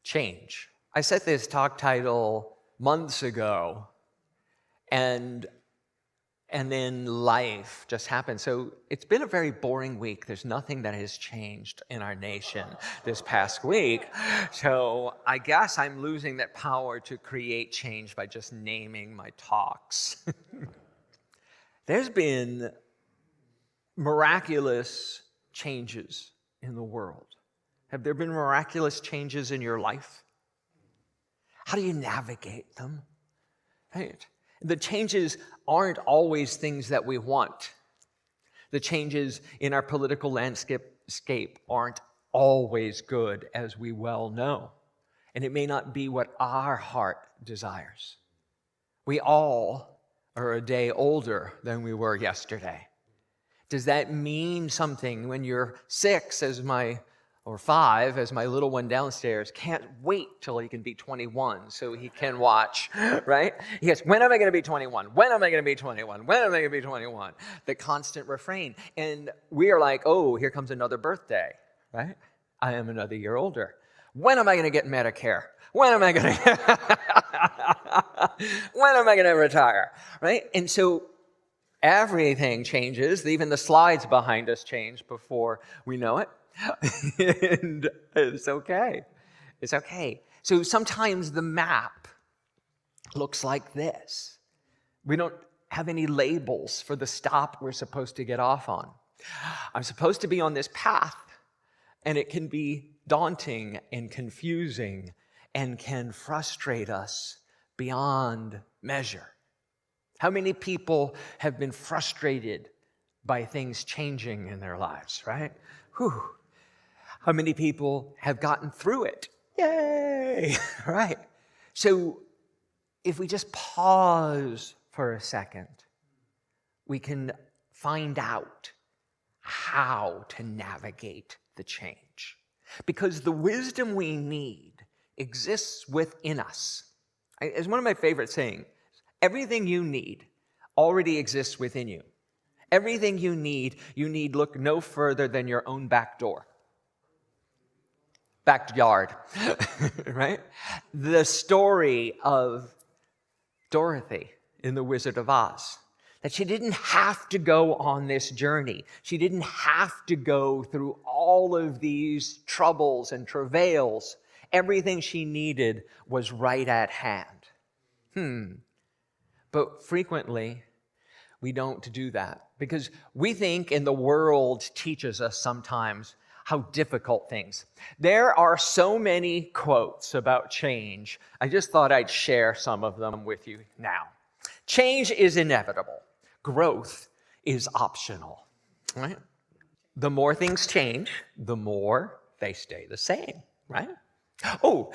change. I set this talk title months ago, and then life just happened. So it's been a very boring week. There's nothing that has changed in our nation this past week. So I guess I'm losing that power to create change by just naming my talks. There's been miraculous changes in the world. Have there been miraculous changes in your life? How do you navigate them? Right? The changes aren't always things that we want. The changes in our political landscape aren't always good, as we well know. And it may not be what our heart desires. We all are a day older than we were yesterday. Does that mean something when you're 6 or 5, as my little one downstairs can't wait till he can be 21 so he can watch, right? He goes, when am I going to be 21? When am I going to be 21? When am I going to be 21? The constant refrain. And we are like, oh, here comes another birthday, right? I am another year older. When am I going to get Medicare? When am I going to when am I going to retire, right? And so everything changes. Even the slides behind us change before we know it. And it's okay. It's okay. So sometimes the map looks like this. We don't have any labels for the stop we're supposed to get off on. I'm supposed to be on this path, and it can be daunting and confusing and can frustrate us beyond measure. How many people have been frustrated by things changing in their lives, right? Whew. How many people have gotten through it? Yay! Right? So if we just pause for a second, we can find out how to navigate the change. Because the wisdom we need exists within us. It's one of my favorite sayings. Everything you need already exists within you. Everything you need look no further than your own back door. Backyard, right? The story of Dorothy in The Wizard of Oz, that she didn't have to go on this journey. She didn't have to go through all of these troubles and travails. Everything she needed was right at hand. But frequently, we don't do that because we think, and the world teaches us sometimes, how difficult things. There are so many quotes about change. I just thought I'd share some of them with you now. Change is inevitable. Growth is optional. Right? The more things change, the more they stay the same. Right? Oh,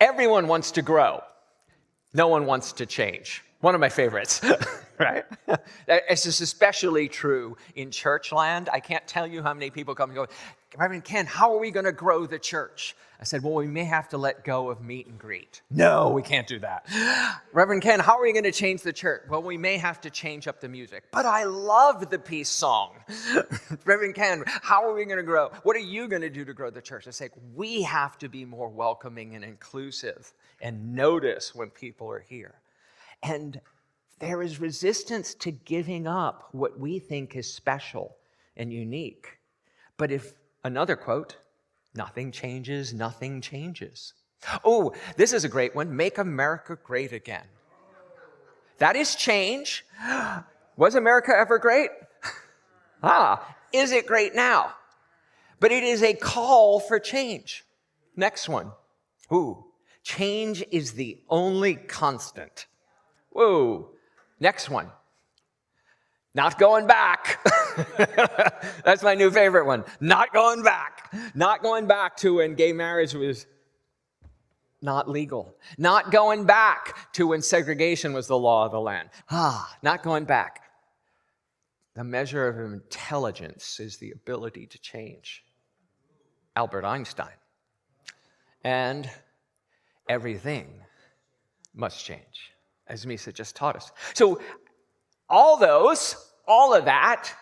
everyone wants to grow. No one wants to change. One of my favorites, right? This is especially true in church land. I can't tell you how many people come and go, Reverend Ken, how are we going to grow the church? I said, well, we may have to let go of meet and greet. No, we can't do that. Reverend Ken, how are we going to change the church? Well, we may have to change up the music. But I love the peace song. Reverend Ken, how are we going to grow? What are you going to do to grow the church? I say, we have to be more welcoming and inclusive and notice when people are here. And there is resistance to giving up what we think is special and unique. But if, another quote, nothing changes, nothing changes. Oh, this is a great one. Make America great again. That is change. Was America ever great? Is it great now? But it is a call for change. Next one. Change is the only constant. Whoa. Next one. Not going back. That's my new favorite one. Not going back. Not going back to when gay marriage was not legal. Not going back to when segregation was the law of the land. Not going back. The measure of intelligence is the ability to change. Albert Einstein. And everything must change, as Misa just taught us. So all of that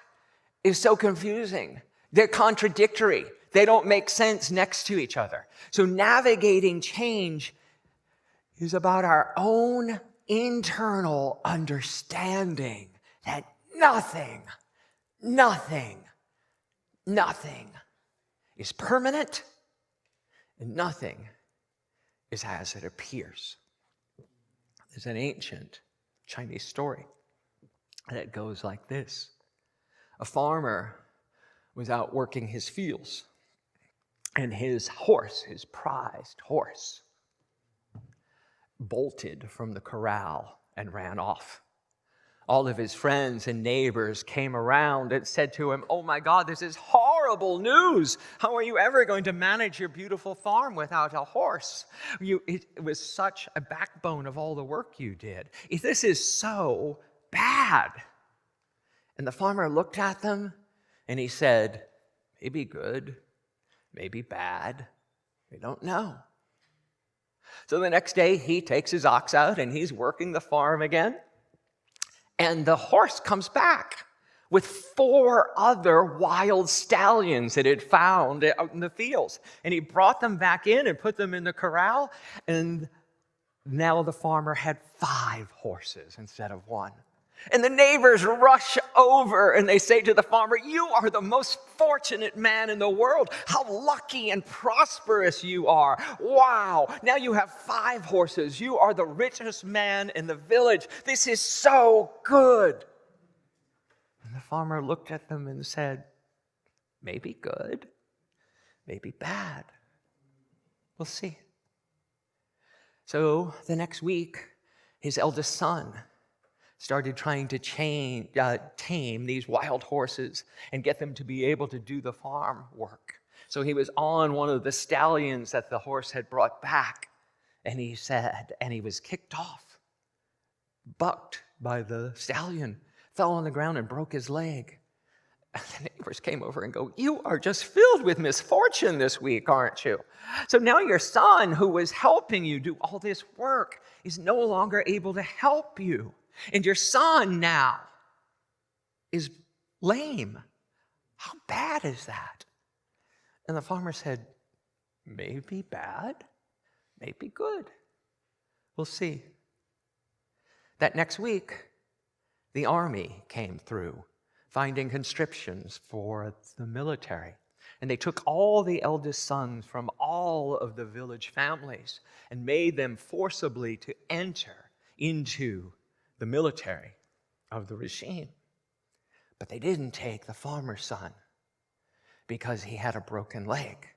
is so confusing. They're contradictory. They don't make sense next to each other. So navigating change is about our own internal understanding that nothing is permanent and nothing is as it appears. There's an ancient Chinese story that goes like this. A farmer was out working his fields, and his horse, his prized horse, bolted from the corral and ran off. All of his friends and neighbors came around and said to him, "Oh my God, this is horrible news. How are you ever going to manage your beautiful farm without a horse? It was such a backbone of all the work you did. This is so bad." And the farmer looked at them and he said, "Maybe good, maybe bad. We don't know." So the next day he takes his ox out and he's working the farm again. And the horse comes back with 4 other wild stallions that it found out in the fields. And he brought them back in and put them in the corral. And now the farmer had 5 horses instead of 1. And the neighbors rush over and they say to the farmer, "You are the most fortunate man in the world. How lucky and prosperous you are. Wow, now you have 5 horses. You are the richest man in the village. This is so good." And the farmer looked at them and said, "Maybe good, maybe bad. We'll see." So the next week, his eldest son started trying to tame these wild horses and get them to be able to do the farm work. So he was on one of the stallions that the horse had brought back, and he was kicked off, bucked by the stallion, fell on the ground and broke his leg. And the neighbors came over and go, "You are just filled with misfortune this week, aren't you? So now your son, who was helping you do all this work, is no longer able to help you. And your son now is lame. How bad is that?" And the farmer said, "Maybe bad, maybe good. We'll see." That next week, the army came through, finding conscriptions for the military. And they took all the eldest sons from all of the village families and made them forcibly to enter into the military of the regime. But they didn't take the farmer's son because he had a broken leg.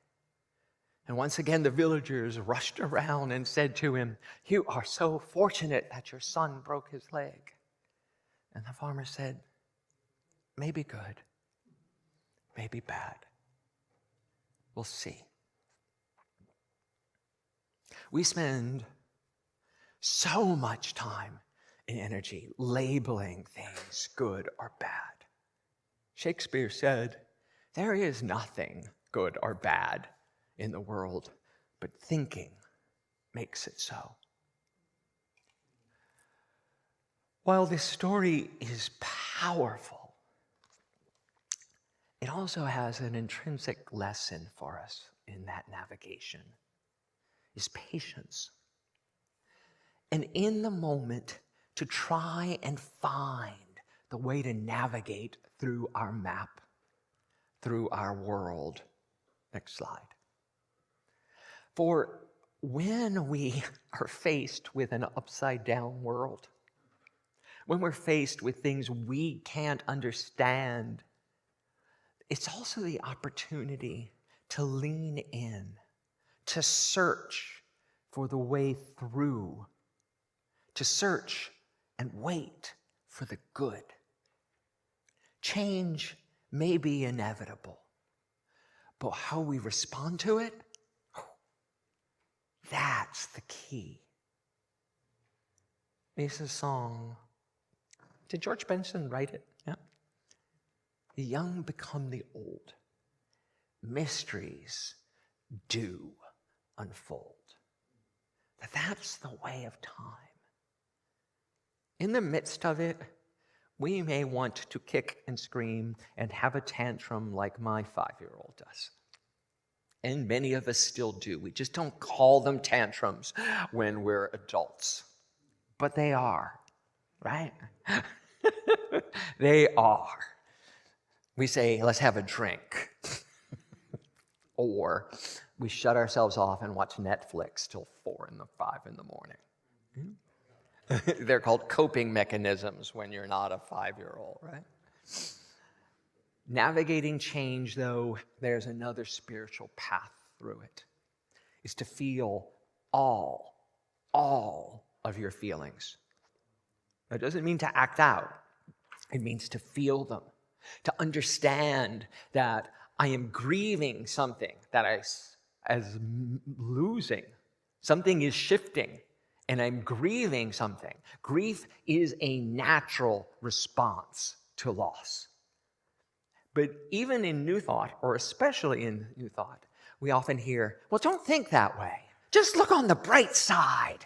And once again, the villagers rushed around and said to him, "You are so fortunate that your son broke his leg." And the farmer said, "Maybe good, maybe bad. We'll see." We spend so much time and energy labeling things good or bad. Shakespeare said, "There is nothing good or bad in the world, but thinking makes it so." While this story is powerful, it also has an intrinsic lesson for us in that navigation, is patience. And in the moment, to try and find the way to navigate through our map, through our world. Next slide. For when we are faced with an upside-down world, when we're faced with things we can't understand, it's also the opportunity to lean in, to search for the way through, to search and wait for the good. Change may be inevitable, but how we respond to it, that's the key. It's a song. Did George Benson write it? Yeah. The young become the old. Mysteries do unfold. That's the way of time. In the midst of it, we may want to kick and scream and have a tantrum like my 5-year-old does. And many of us still do. We just don't call them tantrums when we're adults. But they are, right? They are. We say, let's have a drink. Or we shut ourselves off and watch Netflix till 4 and 5 in the morning. They're called coping mechanisms when you're not a 5-year-old, right? Navigating change, though, there's another spiritual path through it, is to feel all of your feelings. That doesn't mean to act out. It means to feel them, to understand that I am grieving something, that as losing. Something is shifting, and I'm grieving something. Grief is a natural response to loss. But even in New Thought, or especially in New Thought, we often hear, well, don't think that way. Just look on the bright side,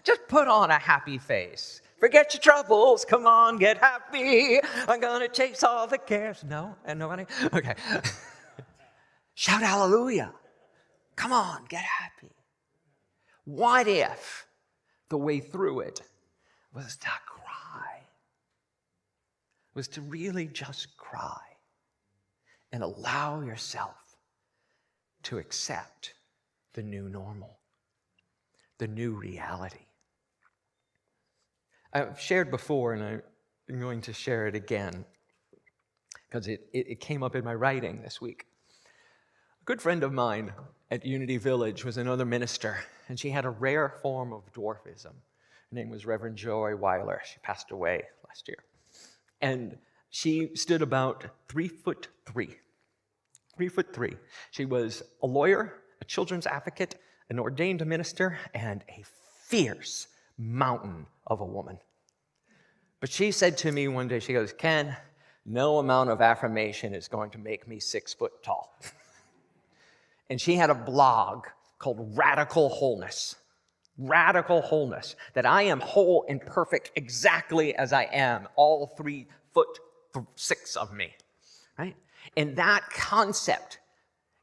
Just put on a happy face. Forget your troubles. Come on, get happy. I'm going to chase all the cares. No? And nobody? Okay. Shout hallelujah. Come on, get happy. What if the way through it was to cry? Was to really just cry and allow yourself to accept the new normal, the new reality. I've shared before, and I'm going to share it again because it came up in my writing this week. A good friend of mine at Unity Village was another minister, and she had a rare form of dwarfism. Her name was Reverend Joy Weiler. She passed away last year. And she stood about 3'3". 3'3". She was a lawyer, a children's advocate, an ordained minister, and a fierce mountain of a woman. But she said to me one day, she goes, Ken, no amount of affirmation is going to make me 6 foot tall. And she had a blog called Radical Wholeness. Radical wholeness, that I am whole and perfect exactly as I am, all 3'6" of me, right? And that concept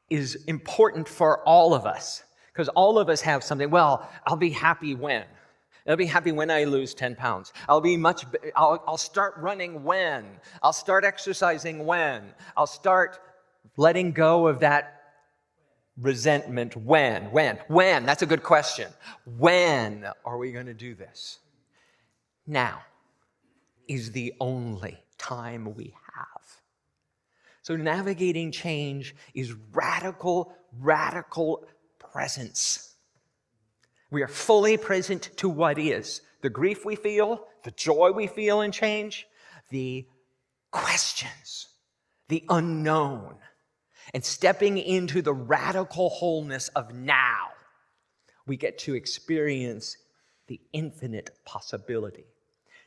is important for all of us, because all of us have something. Well, I'll be happy when. I'll be happy when I lose 10 pounds. I'll start running when. I'll start exercising when. I'll start letting go of that resentment when. That's a good question. When are we going to do this? Now is the only time we have. So navigating change is radical presence. We are fully present to what is. The grief we feel, the joy we feel in change, the questions, the unknown, and stepping into the radical wholeness of now, we get to experience the infinite possibility.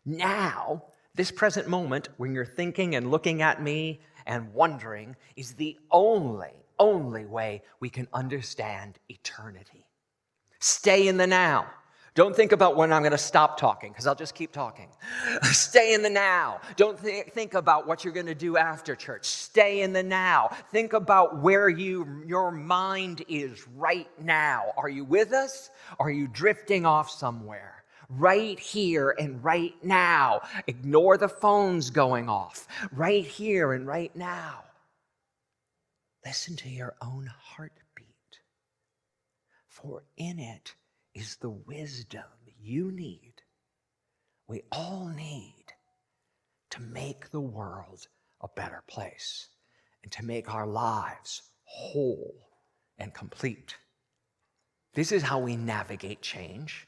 Now, this present moment, when you're thinking and looking at me and wondering, is the only way we can understand eternity. Stay in the now. Don't think about when I'm going to stop talking, because I'll just keep talking. Stay in the now. Don't think about what you're going to do after church. Stay in the now. Think about where your mind is right now. Are you with us? Are you drifting off somewhere? Right here and right now. Ignore the phones going off. Right here and right now. Listen to your own heartbeat. For in it is the wisdom you need, we all need, to make the world a better place and to make our lives whole and complete. This is how we navigate change,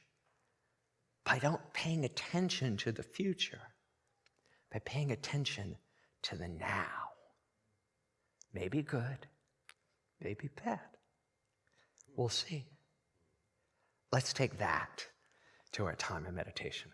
by not paying attention to the future, by paying attention to the now. Maybe good, maybe bad. We'll see. Let's take that to our time of meditation.